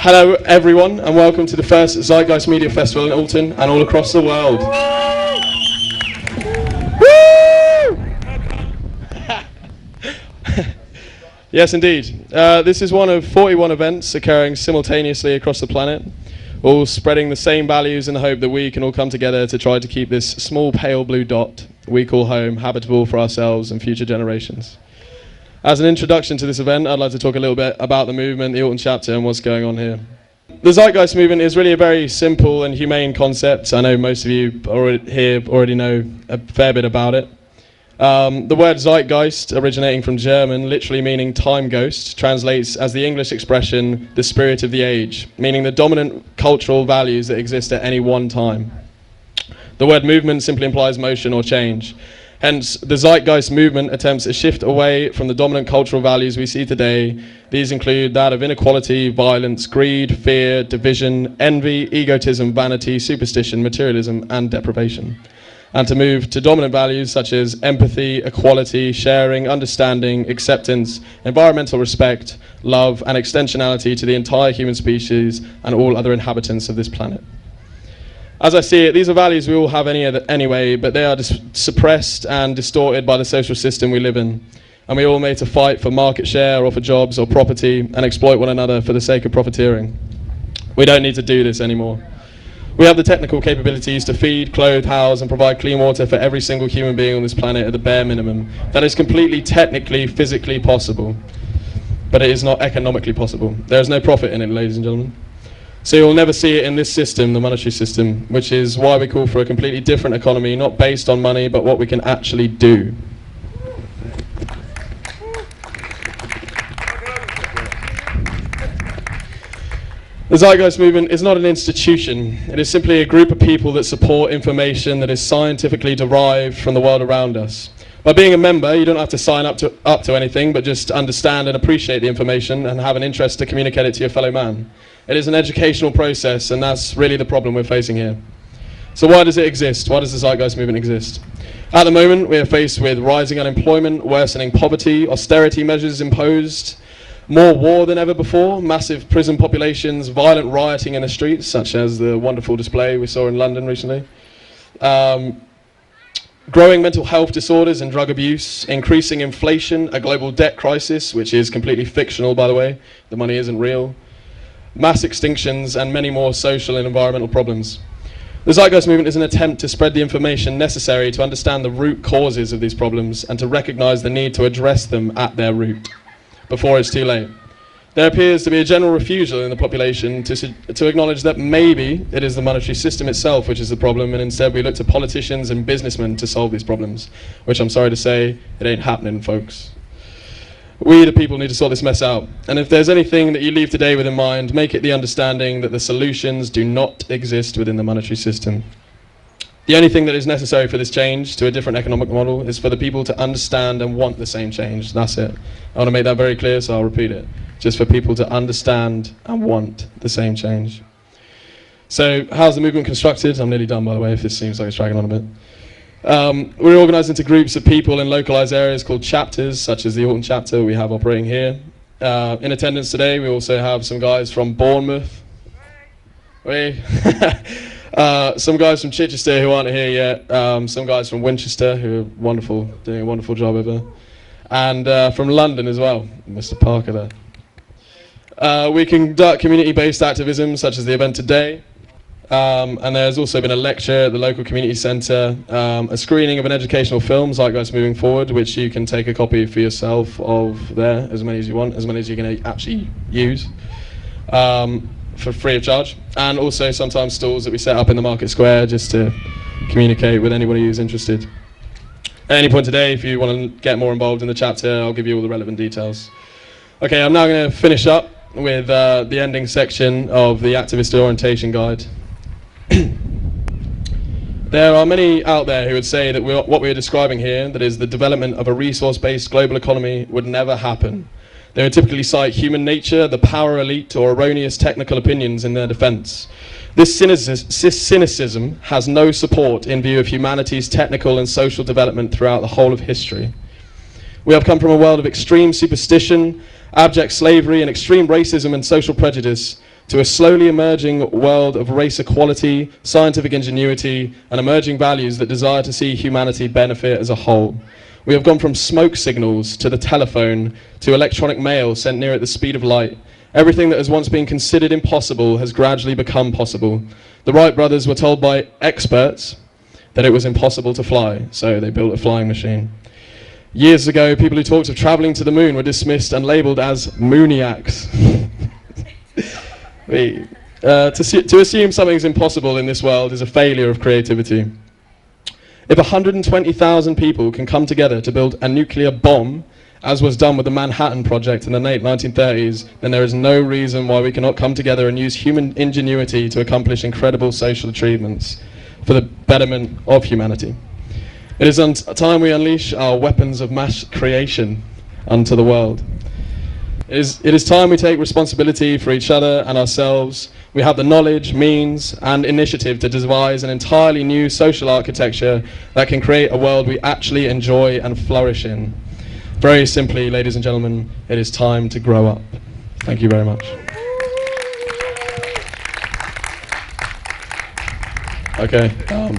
Hello everyone and welcome to the first Zeitgeist Media Festival in Alton and all across the world. Yes indeed. This is one of 41 events occurring simultaneously across the planet, all spreading the same values in the hope that we can all come together to try to keep this small pale blue dot we call home habitable for ourselves and future generations. As an introduction to this event, I'd like to talk a little bit about the movement, the Alton chapter, and what's going on here. The Zeitgeist movement is really a very simple and humane concept. I know most of you already know a fair bit about it. The word Zeitgeist, originating from German, literally meaning time ghost, translates as the English expression, the spirit of the age, meaning the dominant cultural values that exist at any one time. The word movement simply implies motion or change. Hence, the Zeitgeist movement attempts a shift away from the dominant cultural values we see today. These include that of inequality, violence, greed, fear, division, envy, egotism, vanity, superstition, materialism, and deprivation. And to move to dominant values such as empathy, equality, sharing, understanding, acceptance, environmental respect, love, and extensionality to the entire human species and all other inhabitants of this planet. As I see it, these are values we all have anyway, but they are suppressed and distorted by the social system we live in. And we all made to fight for market share or for jobs or property and exploit one another for the sake of profiteering. We don't need to do this anymore. We have the technical capabilities to feed, clothe, house, and provide clean water for every single human being on this planet at the bare minimum. That is completely, technically, physically possible. But it is not economically possible. There is no profit in it, ladies and gentlemen. So you'll never see it in this system, the monetary system, which is why we call for a completely different economy, not based on money, but what we can actually do. The Zeitgeist movement is not an institution. It is simply a group of people that support information that is scientifically derived from the world around us. By being a member, you don't have to sign up to anything, but just understand and appreciate the information and have an interest to communicate it to your fellow man. It is an educational process, and that's really the problem we're facing here. So why does it exist? Why does the Zeitgeist movement exist? At the moment, we are faced with rising unemployment, worsening poverty, austerity measures imposed, more war than ever before, massive prison populations, violent rioting in the streets, such as the wonderful display we saw in London recently, growing mental health disorders and drug abuse, increasing inflation, a global debt crisis, which is completely fictional, by the way, the money isn't real, mass extinctions, and many more social and environmental problems. The Zeitgeist movement is an attempt to spread the information necessary to understand the root causes of these problems and to recognize the need to address them at their root, before it's too late. There appears to be a general refusal in the population to acknowledge that maybe it is the monetary system itself which is the problem, and instead we look to politicians and businessmen to solve these problems, which I'm sorry to say, it ain't happening, folks. We, the people, need to sort this mess out. And if there's anything that you leave today with in mind, make it the understanding that the solutions do not exist within the monetary system. The only thing that is necessary for this change to a different economic model is for the people to understand and want the same change. That's it. I want to make that very clear, so I'll repeat it. Just for people to understand and want the same change. So, how's the movement constructed? I'm nearly done, by the way, if this seems like it's dragging on a bit. We're organised into groups of people in localised areas called chapters, such as the Alton chapter we have operating here. In attendance today, we also have some guys from Bournemouth. Some guys from Chichester who aren't here yet. Some guys from Winchester who are wonderful, doing a wonderful job over there. And from London as well, Mr. Parker there. We conduct community-based activism, such as the event today. And there's also been a lecture at the local community centre, a screening of an educational film, Zeitgeist Moving Forward, which you can take a copy for yourself of there, as many as you want, as many as you're going to actually use, for free of charge. And also sometimes stalls that we set up in the market square just to communicate with anybody who's interested. At any point today, if you want to get more involved in the chapter, I'll give you all the relevant details. Okay, I'm now going to finish up with the ending section of the Activist Orientation Guide. There are many out there who would say that what we are describing here, that is the development of a resource-based global economy, would never happen. They would typically cite human nature, the power elite, or erroneous technical opinions in their defense. This cynicism has no support in view of humanity's technical and social development throughout the whole of history. We have come from a world of extreme superstition abject slavery and extreme racism and social prejudice, to a slowly emerging world of race equality, scientific ingenuity, and emerging values that desire to see humanity benefit as a whole. We have gone from smoke signals to the telephone to electronic mail sent near at the speed of light. Everything that has once been considered impossible has gradually become possible. The Wright brothers were told by experts that it was impossible to fly, so they built a flying machine. Years ago, people who talked of travelling to the moon were dismissed and labelled as mooniacs. To assume something's impossible in this world is a failure of creativity. If 120,000 people can come together to build a nuclear bomb, as was done with the Manhattan Project in the late 1930s, then there is no reason why we cannot come together and use human ingenuity to accomplish incredible social achievements for the betterment of humanity. It is time we unleash our weapons of mass creation unto the world. It is time we take responsibility for each other and ourselves. We have the knowledge, means, and initiative to devise an entirely new social architecture that can create a world we actually enjoy and flourish in. Very simply, ladies and gentlemen, it is time to grow up. Thank you very much. Okay,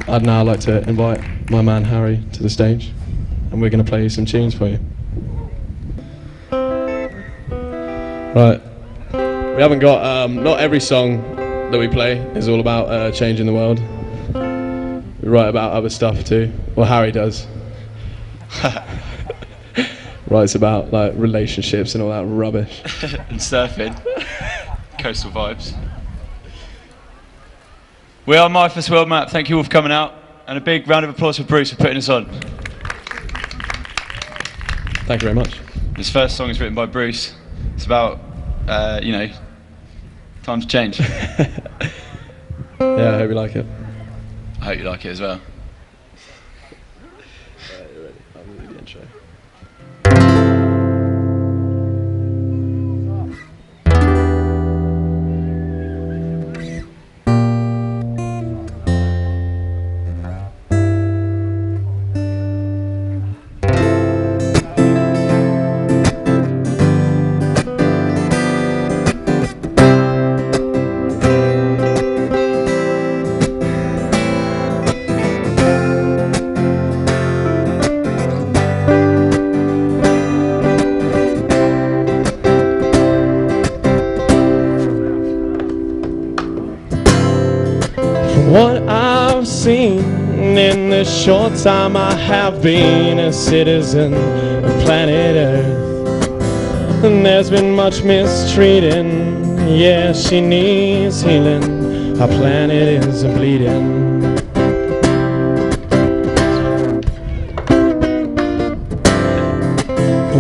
I'd now like to invite my man Harry to the stage, and we're going to play some tunes for you. Right, we haven't got, not every song that we play is all about changing the world. We write about other stuff too. Well, Harry does. Writes about like relationships and all that rubbish. And surfing. Coastal vibes. We are My First World Map. Thank you all for coming out. And a big round of applause for Bruce for putting us on. Thank you very much. This first song is written by Bruce. It's about, you know, time to change. Yeah, I hope you like it. I hope you like it as well. You're ready. I'll do the intro. What I've seen in the short time I have been a citizen of planet Earth, and there's been much mistreating. Yeah, she needs healing. Our planet is bleeding.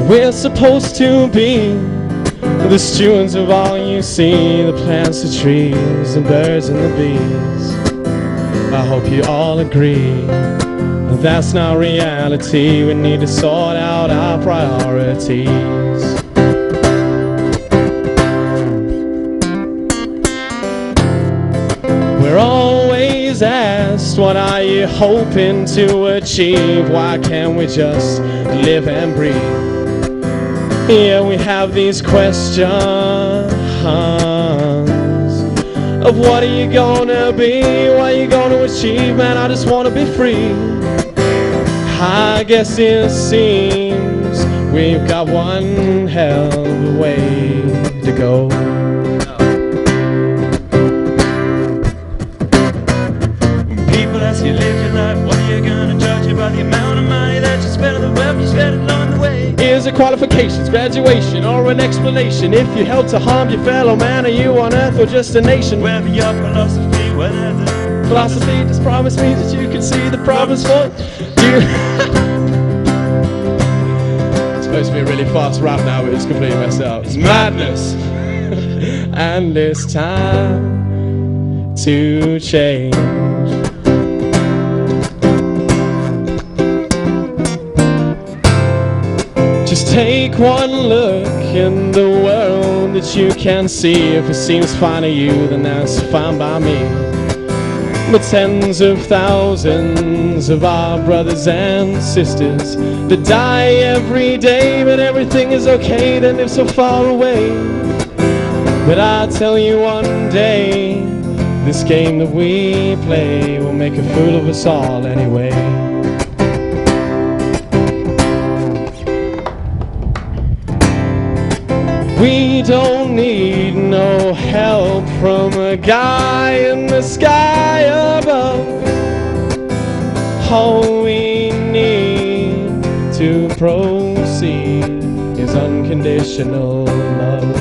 We're supposed to be the stewards of all you see, the plants, the trees, the birds and the bees. I hope you all agree that's not reality. We need to sort out our priorities. We're always asked, what are you hoping to achieve? Why can't we just live and breathe? Yeah, we have these questions of what are you gonna be, what are you gonna achieve? Man, I just wanna be free. I guess it seems we've got one hell of a way to go. When people ask you live your life, what are you gonna judge you by the amount of money that you spend on the web, you spend along the way? Is it qualifications, graduation, or an explanation? If you help to harm your fellow man, are you on earth or just a nation? Whether your philosophy, whether the philosophy just promise me that you can see the problems for you. It's supposed to be a really fast rap now, but it's completely messed up. It's madness. And it's time to change. Just take one look in the world that you can see. If it seems fine to you, then that's fine by me. but tens of thousands of our brothers and sisters that die every day, but everything is okay, they live so far away. But I tell you one day, this game that we play will make a fool of us all anyway. We don't need no help from a guy in the sky above. All we need to proceed is unconditional love.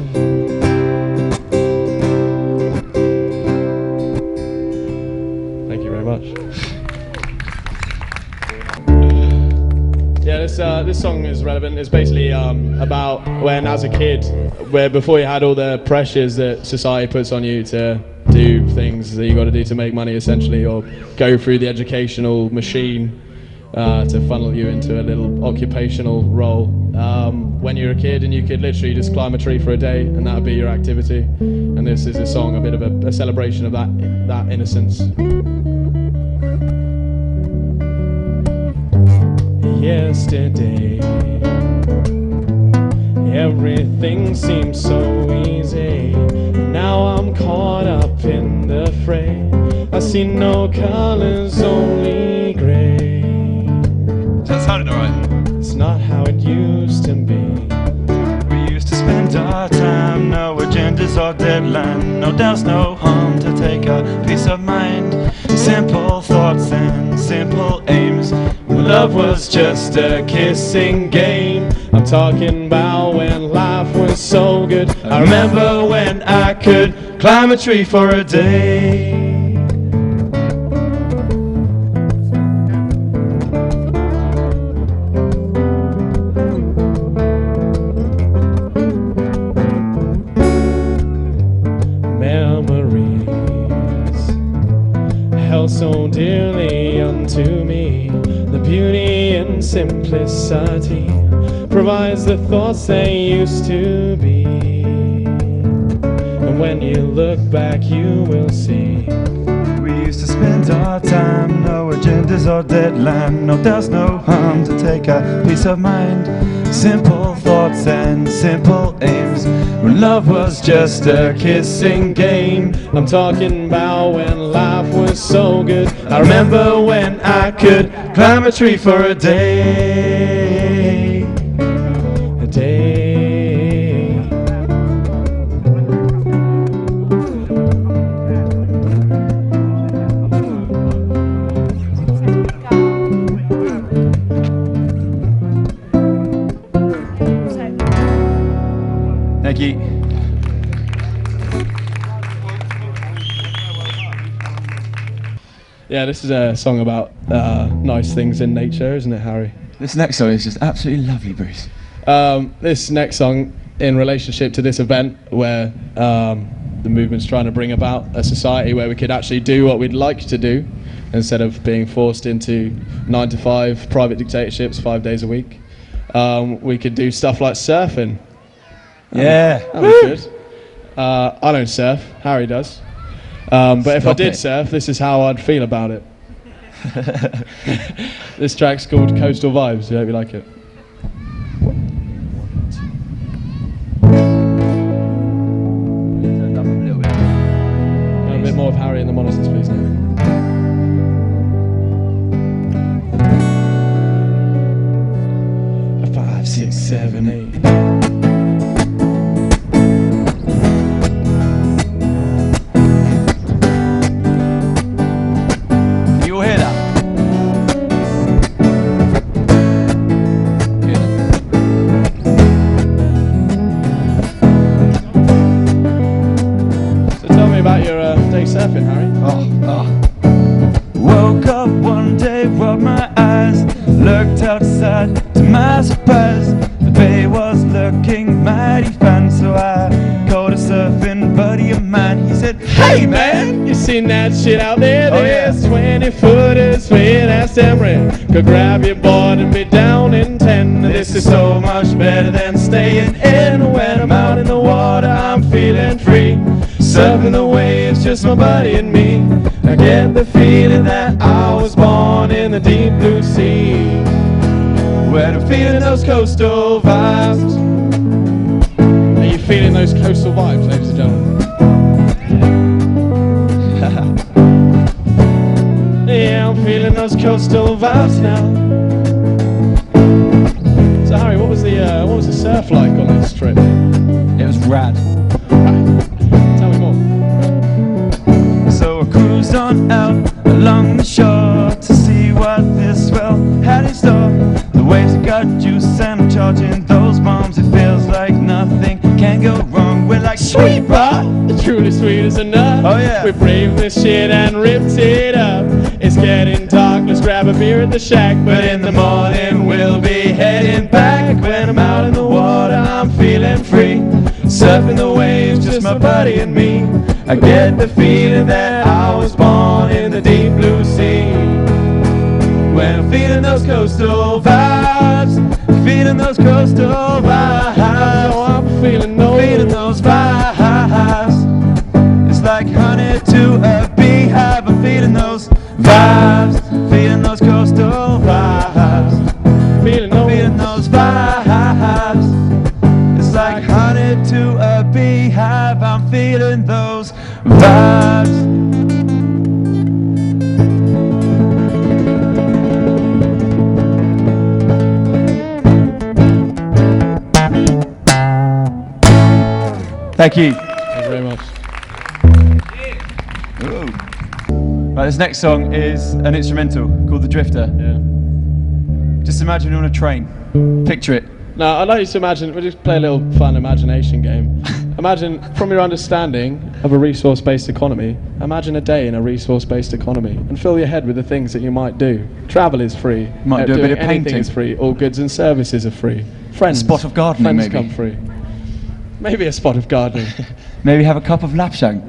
Thank you very much. Yeah, this song is relevant. It's basically about when, as a kid, where before you had all the pressures that society puts on you to do things that you got to do to make money, essentially, or go through the educational machine to funnel you into a little occupational role. When you were a kid and you could literally just climb a tree for a day and that would be your activity. And this is a song, a bit of a celebration of that innocence. Yesterday, everything seemed so easy. Now I'm caught up in the fray. I see no colors, only gray. That sounded alright. It's not how it used to be. We used to spend our time, no agendas or deadline, no doubts, no harm to take our peace of mind. Simple thoughts and simple aims. Love was just a kissing game. I'm talking about when life was so good. I remember when I could climb a tree for a day. Memories held so dearly unto me. The beauty and simplicity provides the thoughts they used to be. And when you look back, you will see. We used to spend our time, no agendas or deadline, no doubts, no harm to take our peace of mind. Simple thoughts and simple aims. When love was just a kissing game. I'm talking about when life was so good. I remember when I could climb a tree for a day. A day. Thank you. Yeah, this is a song about nice things in nature, isn't it, Harry? This next song is just absolutely lovely, Bruce. This next song, in relationship to this event, where the movement's trying to bring about a society where we could actually do what we'd like to do, instead of being forced into 9-to-5 private dictatorships 5 days a week. We could do stuff like surfing. Yeah. That'd be good. I don't surf, Harry does. But if I did surf, this is how I'd feel about it. This track's called Coastal Vibes, I hope you like it. A bit more of Harry in the monitors, please. Now. 5, 6, 7, 8. Surfing, Harry. Woke up one day, rubbed my eyes, looked outside, to my surprise, the bay was looking mighty fine. So I called a surfing buddy of mine. He said, "Hey man, you seen that shit out there? Oh, There's yeah. 20 footers with ass and rent. Go grab your board and be down in 10. This is so much better than staying in. When I'm out in the water, I'm feeling free. surfing the waves, just my buddy and me. I get the feeling that I was born in the deep blue sea, where I'm feeling those coastal vibes. Are you feeling those coastal vibes, ladies and gentlemen? Yeah, I'm feeling those coastal vibes now. So Harry, what was the surf like on this trip? It was rad. Tell me more. So I cruised on out along the shore to see what this world had in store. The waves have got juice and I'm charging those bombs. It feels like nothing can go wrong. We're like sweet rock, Truly sweet as a nut. Oh, yeah. We braved this shit and ripped it up. It's getting dark, let's grab a beer at the shack. But in the morning we'll be heading back. When I'm out in the water I'm feeling free, surfing the waves, just my buddy and me. I get the feeling that I was born in the deep blue sea, when I'm feeling those coastal vibes, feeling those coastal vibes. Oh, I'm feeling those vibes. It's like honey to a beehive. I'm feeling those vibes, feeling those coastal vibes, feeling those vibes. It's like honey to a beehive. I'm feeling those vibes. Thank you. Thank you very much. Ooh. Right, this next song is an instrumental called The Drifter. Yeah. Just imagine you're on a train. Picture it. Now, I'd like you to imagine, we'll just play a little fun imagination game. Imagine, from your understanding of a resource-based economy, imagine a day in a resource-based economy and fill your head with the things that you might do. Travel is free. Might do a bit Doing of anything painting. is free. All goods and services are free. Friends. A spot of gardening, friends maybe. come free. Maybe a spot of gardening. Maybe have a cup of lapsang.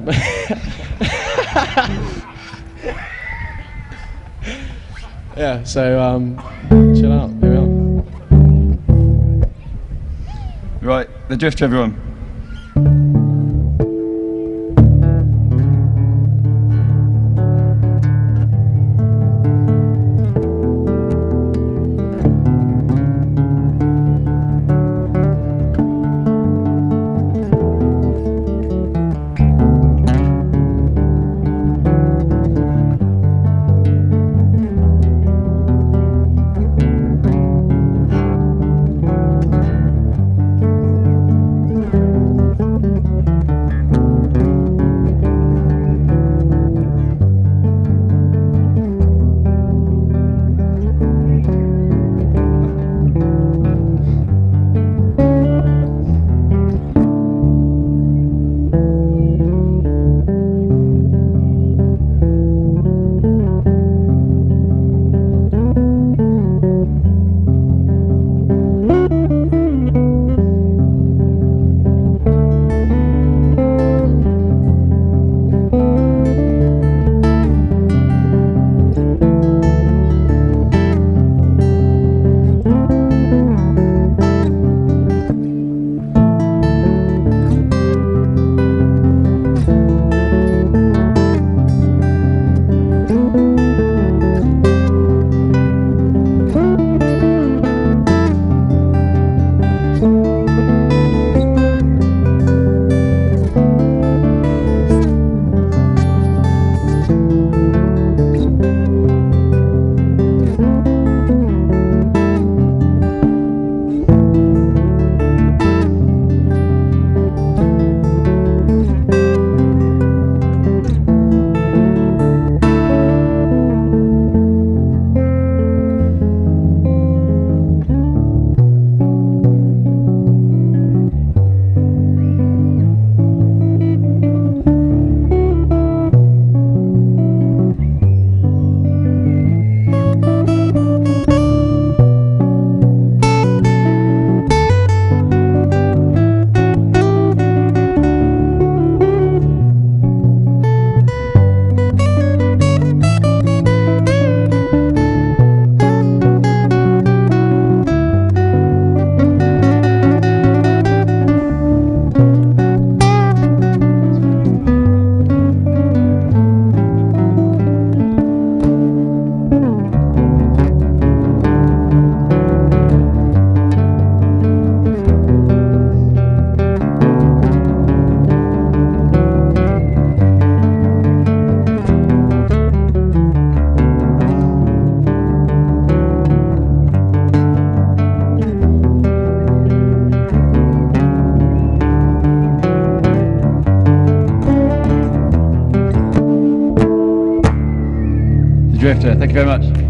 Yeah, so chill out. Here we are. Right, The Drifter, everyone. Drifter. Thank you very much.